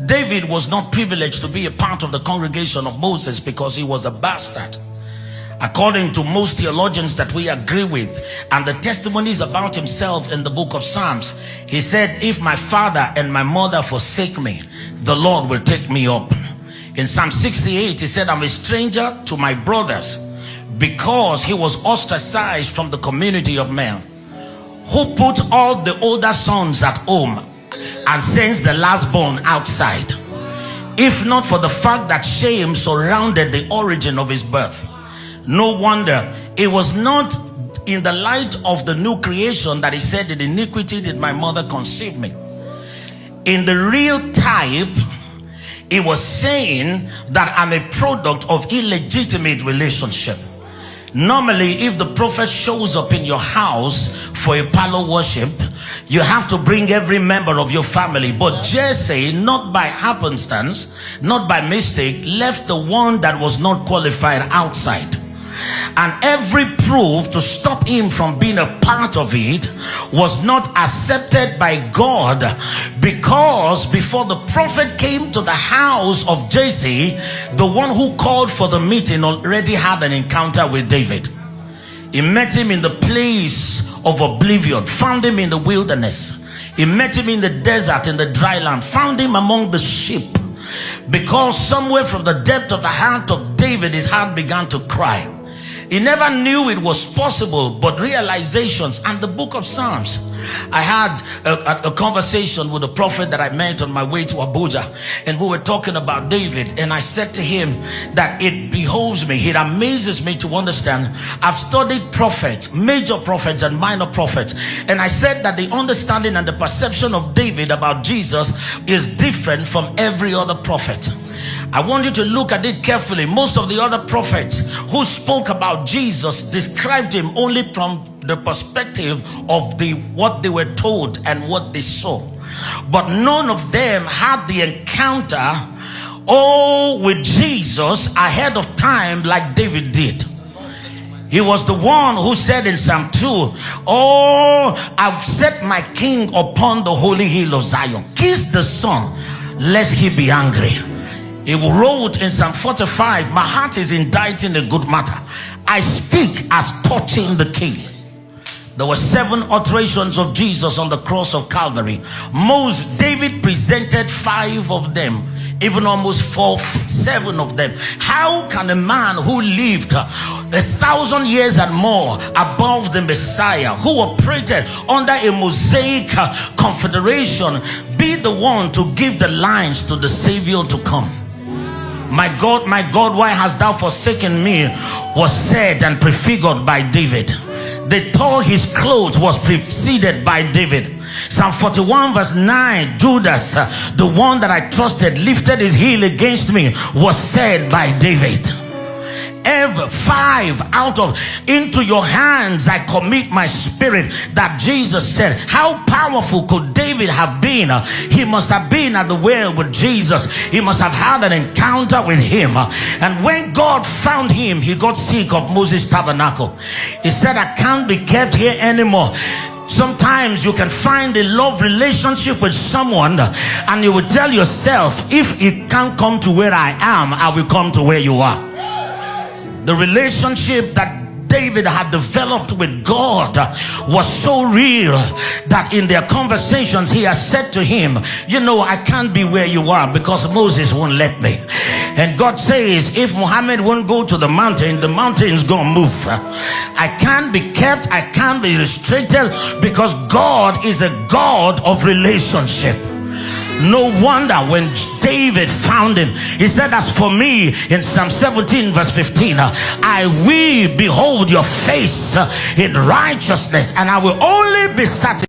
David was not privileged to be a part of the congregation of Moses because he was a bastard. According to most theologians that we agree with, and the testimonies about himself in the book of Psalms, he said, if my father and my mother forsake me, the Lord will take me up. In Psalm 68, he said, I'm a stranger to my brothers, because he was ostracized from the community of men, who put all the older sons at home and sends the lastborn outside. If not for the fact that shame surrounded the origin of his birth. No wonder it was not in the light of the new creation that he said, in iniquity did my mother conceive me. In the real type, he was saying that I'm a product of illegitimate relationship. Normally, if the prophet shows up in your house for a parlor worship, you have to bring every member of your family. But Jesse, not by happenstance, not by mistake, left the one that was not qualified outside. And every proof to stop him from being a part of it was not accepted by God, because before the prophet came to the house of Jesse, the one who called for the meeting already had an encounter with David. He met him in the place of oblivion, found him in the wilderness. He met him in the desert, in the dry land, found him among the sheep. Because somewhere from the depth of the heart of David, his heart began to cry. He never knew it was possible, but realizations. And the book of Psalms, I had a conversation with a prophet that I met on my way to Abuja, and we were talking about David, and I said to him that it behoves me, it amazes me to understand. I've studied prophets, major prophets and minor prophets, and I said that the understanding and the perception of David about Jesus is different from every other prophet. I want you to look at it carefully. Most of the other prophets who spoke about Jesus described him only from the perspective of what they were told and what they saw. But none of them had the encounter with Jesus ahead of time like David did. He was the one who said in Psalm 2, oh, I've set my king upon the holy hill of Zion. Kiss the Son, lest he be angry. He wrote in Psalm 45, my heart is inditing a good matter. I speak as touching the king. There were 7 utterances of Jesus on the cross of Calvary. David presented 5 of them, even almost 7 of them. How can a man who lived 1,000 years and more above the Messiah, who operated under a Mosaic confederation, be the one to give the lines to the Savior to come? My God, why hast thou forsaken me, was said and prefigured by David. They tore his clothes was preceded by David. Psalm 41 verse 9, Judas, the one that I trusted, lifted his heel against me, was said by David. Ever 5 out of into your hands I commit my spirit, that Jesus said. How powerful could David have been? He must have been at the well with Jesus. He must have had an encounter with him. And when God found him, he got sick of Moses' tabernacle. He said, I can't be kept here anymore. Sometimes you can find a love relationship with someone and you will tell yourself, if it can't come to where I am, I will come to where you are. The relationship that David had developed with God was so real that in their conversations he has said to him, you know, I can't be where you are because Moses won't let me. And God says, if Muhammad won't go to the mountain's gonna move. I can't be kept, I can't be restricted, because God is a God of relationship. No wonder when David found him, he said, as for me, in Psalm 17 verse 15, I will behold your face in righteousness, and I will only be satisfied